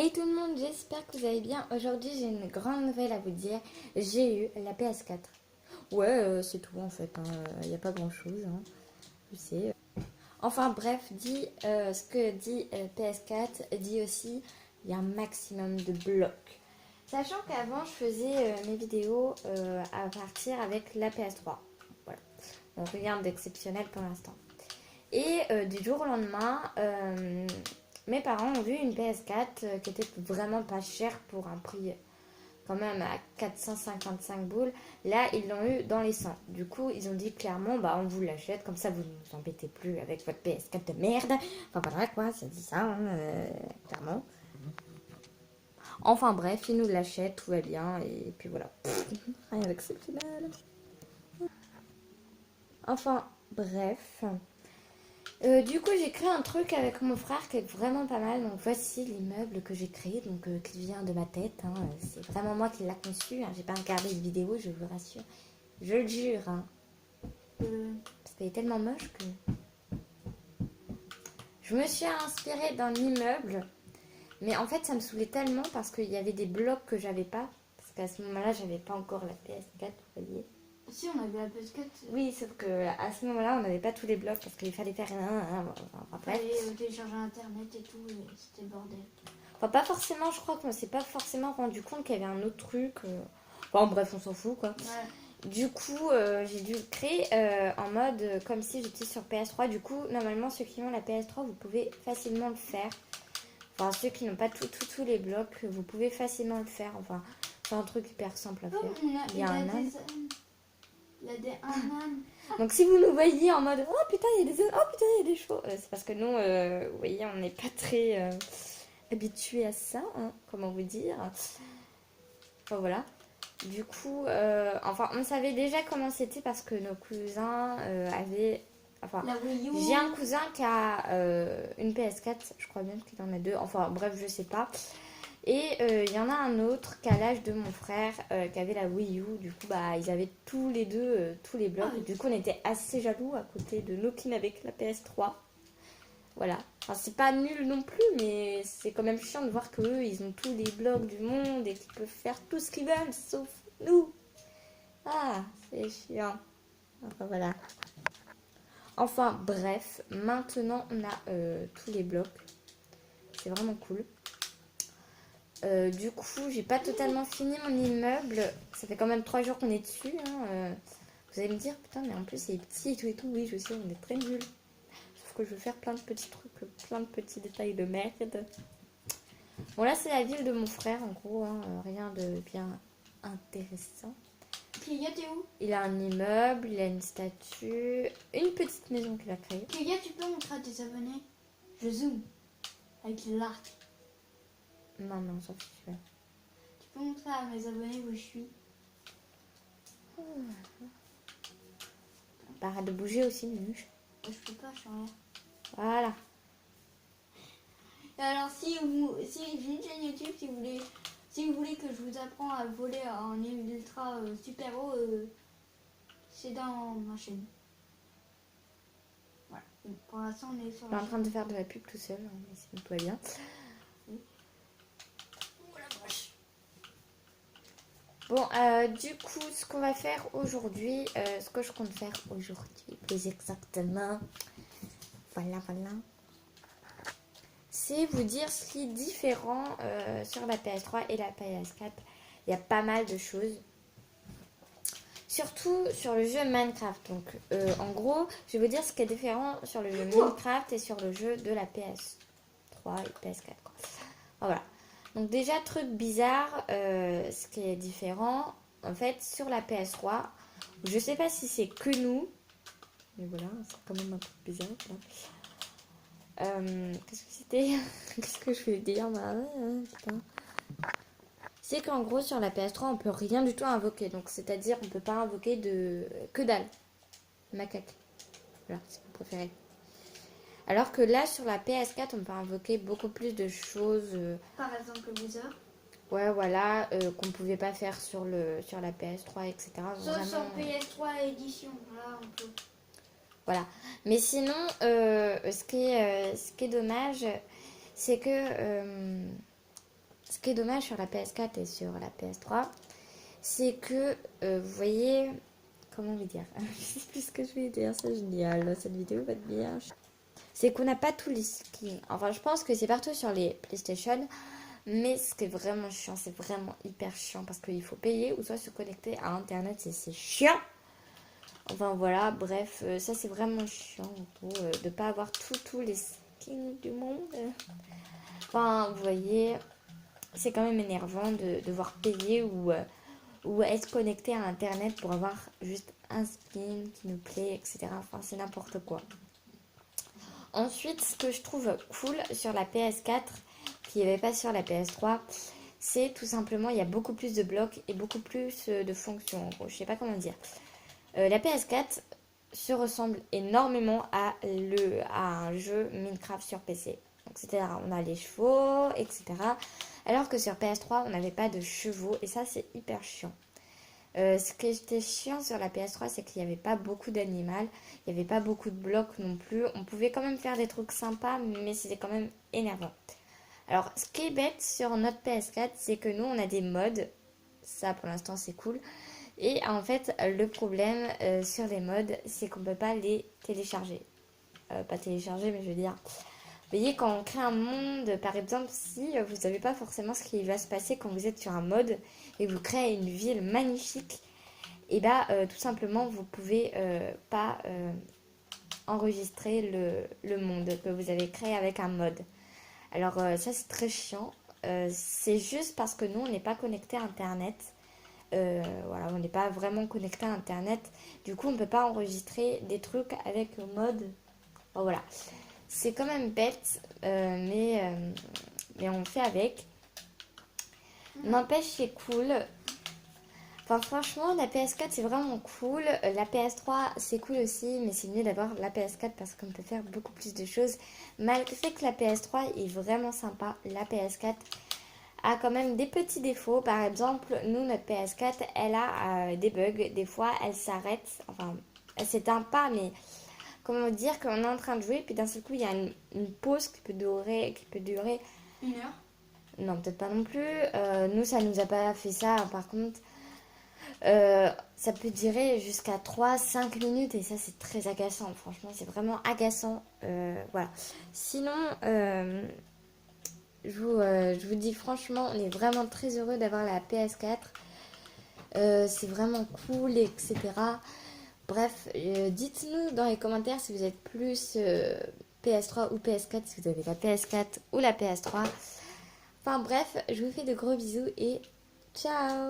Hey tout le monde, j'espère que vous allez bien. Aujourd'hui, j'ai une grande nouvelle à vous dire. J'ai eu la PS4. Ouais, c'est tout en fait. Il n'y a pas grand chose. Je sais. Enfin bref, ce que dit PS4 dit aussi il y a un maximum de blocs. Sachant qu'avant, je faisais mes vidéos à partir avec la PS3. Voilà. Donc rien d'exceptionnel pour l'instant. Et du jour au lendemain, mes parents ont vu une PS4 qui était vraiment pas chère pour un prix quand même à 455 boules. Là, ils l'ont eu dans les 100. Du coup, ils ont dit clairement, bah on vous l'achète, comme ça vous ne vous embêtez plus avec votre PS4 de merde. Enfin voilà quoi, ça dit ça, clairement. Enfin bref, ils nous l'achètent, tout va bien, et puis voilà. Rien d'exceptionnel. Enfin bref. Du coup, j'ai créé un truc avec mon frère qui est vraiment pas mal. Donc, voici l'immeuble que j'ai créé, donc qui vient de ma tête. C'est vraiment moi qui l'a conçu. J'ai pas regardé de vidéo, je vous rassure. Je le jure. Parce qu'il est tellement moche que. Je me suis inspirée d'un immeuble. Mais en fait, ça me saoulait tellement parce qu'il y avait des blocs que j'avais pas. Parce qu'à ce moment-là, j'avais pas encore la PS4, vous voyez. Si, on avait la PS4. Oui, sauf que à ce moment-là, on n'avait pas tous les blocs parce qu'il fallait faire Il fallait télécharger internet et tout, et c'était le bordel. Enfin, pas forcément, je crois qu'on s'est pas forcément rendu compte qu'il y avait un autre truc. Enfin, bref, on s'en fout quoi. Ouais. Du coup, j'ai dû le créer en mode comme si j'étais sur PS3. Du coup, normalement, ceux qui ont la PS3, vous pouvez facilement le faire. Enfin, ceux qui n'ont pas tous les blocs, vous pouvez facilement le faire. Enfin, c'est un truc hyper simple à faire. Il y a un âne. Il y a des ânes. Donc si vous nous voyez en mode oh putain il y a des ânes, oh putain il y a des chevaux, c'est parce que nous, vous voyez, on n'est pas très habitués à ça, comment vous dire. Enfin voilà. Du coup, enfin on savait déjà comment c'était parce que nos cousins avaient. Enfin, La Wii U. j'ai un cousin qui a une PS4, je crois bien qu'il en a deux. Enfin bref, je sais pas. Et il y en a un autre qui a l'âge de mon frère qui avait la Wii U. Du coup, bah, ils avaient tous les deux tous les blocs. Ah oui. Du coup, on était assez jaloux à côté de nous qui n'avaient que la PS3. Voilà. Enfin, c'est pas nul non plus, mais c'est quand même chiant de voir qu'eux, ils ont tous les blocs du monde et qu'ils peuvent faire tout ce qu'ils veulent, sauf nous. Ah, c'est chiant. Enfin, voilà. Enfin, bref. Maintenant, on a tous les blocs. C'est vraiment cool. Du coup, j'ai pas totalement fini mon immeuble. Ça fait quand même 3 jours qu'on est dessus. Vous allez me dire, putain, mais en plus, c'est petit et tout et tout. Oui, je sais, on est très nuls. Sauf que je veux faire plein de petits trucs, plein de petits détails de merde. Bon, là, c'est la ville de mon frère, en gros. Rien de bien intéressant. Kélia, t'es où? Il a un immeuble, il a une statue, une petite maison qu'il a créée. Kélia, tu peux montrer à tes abonnés? Je zoome. Avec l'arc. Non, mais on s'en fiche. Tu peux montrer à mes abonnés où je suis? Arrête de bouger aussi, Minuche. Je peux pas, je suis en l'air. Voilà. Et alors, si j'ai une chaîne YouTube, si vous voulez que je vous apprends à voler en ultra super haut, c'est dans ma chaîne. Voilà. Donc, pour l'instant, on est sur Il est la en train de faire de la pub tout seul, mais c'est tout va bien. Oh la vache. Bon, du coup, ce qu'on va faire aujourd'hui, ce que je compte faire aujourd'hui, plus exactement, voilà, c'est vous dire ce qui est différent sur la PS3 et la PS4. Il y a pas mal de choses. Surtout sur le jeu Minecraft. Donc, en gros, je vais vous dire ce qui est différent sur le jeu Minecraft et sur le jeu de la PS3 et PS4. Quoi. Voilà. Donc déjà, truc bizarre, ce qui est différent, en fait, sur la PS3, je sais pas si c'est que nous, mais voilà, c'est quand même un truc bizarre. Qu'est-ce que c'était? Qu'est-ce que je voulais dire? Putain. C'est qu'en gros, sur la PS3, on peut rien du tout invoquer. Donc, c'est-à-dire, on peut pas invoquer de que dalle. Macaque. Voilà, si vous préférez. Alors que là, sur la PS4, on peut invoquer beaucoup plus de choses. Par exemple, le Wither. Ouais, voilà, qu'on pouvait pas faire sur la PS3, etc. Sauf sur PS3 édition. Là, on peut. Voilà. Mais sinon, ce qui est dommage, c'est que ce qui est dommage sur la PS4 et sur la PS3, c'est que, vous voyez, comment vous dire, je sais plus ce que je vais dire, c'est génial, cette vidéo va être bien. C'est qu'on n'a pas tous les skins. Enfin, je pense que c'est partout sur les PlayStation, mais ce qui est vraiment chiant, c'est vraiment hyper chiant parce qu'il faut payer ou soit se connecter à Internet, c'est chiant. Enfin voilà, bref, ça c'est vraiment chiant en gros, de pas avoir tous les skins du monde. Enfin, vous voyez, c'est quand même énervant de devoir payer ou être connecté à Internet pour avoir juste un skin qui nous plaît, etc. Enfin, c'est n'importe quoi. Ensuite, ce que je trouve cool sur la PS4, qu'il n'y avait pas sur la PS3, c'est tout simplement, il y a beaucoup plus de blocs et beaucoup plus de fonctions. En gros, je sais pas comment dire. La PS4 se ressemble énormément à un jeu Minecraft sur PC. Donc, c'est-à-dire, on a les chevaux, etc. Alors que sur PS3, on n'avait pas de chevaux et ça, c'est hyper chiant. Ce qui était chiant sur la PS3, c'est qu'il n'y avait pas beaucoup d'animal, il n'y avait pas beaucoup de blocs non plus. On pouvait quand même faire des trucs sympas, mais c'était quand même énervant. Alors, ce qui est bête sur notre PS4, c'est que nous, on a des mods. Ça, pour l'instant, c'est cool. Et en fait, le problème sur les mods, c'est qu'on ne peut pas les télécharger. Pas télécharger, mais je veux dire... Vous voyez, quand on crée un monde, par exemple, si vous ne savez pas forcément ce qui va se passer quand vous êtes sur un mode et que vous créez une ville magnifique, et bah tout simplement, vous ne pouvez pas enregistrer le monde que vous avez créé avec un mode. Alors ça, c'est très chiant. C'est juste parce que nous, on n'est pas connecté à Internet. Voilà, on n'est pas vraiment connecté à Internet. Du coup, on ne peut pas enregistrer des trucs avec le mode. Bon, voilà. C'est quand même bête, mais on fait avec. N'empêche, c'est cool. Enfin, franchement, la PS4, c'est vraiment cool. La PS3, c'est cool aussi, mais c'est mieux d'avoir la PS4 parce qu'on peut faire beaucoup plus de choses. Malgré que la PS3 est vraiment sympa, la PS4 a quand même des petits défauts. Par exemple, nous, notre PS4, elle a des bugs. Des fois, elle s'arrête. Enfin, elle s'éteint pas, mais... Comment dire qu'on est en train de jouer, puis d'un seul coup, il y a une pause qui peut durer... 1 heure. Non, peut-être pas non plus. Nous, ça nous a pas fait ça. Par contre, ça peut durer jusqu'à 3-5 minutes, et ça, c'est très agaçant. Franchement, c'est vraiment agaçant. Voilà. Sinon, je vous dis franchement, on est vraiment très heureux d'avoir la PS4. C'est vraiment cool, etc. Bref, dites-nous dans les commentaires si vous êtes plus PS3 ou PS4, si vous avez la PS4 ou la PS3. Enfin bref, je vous fais de gros bisous et ciao!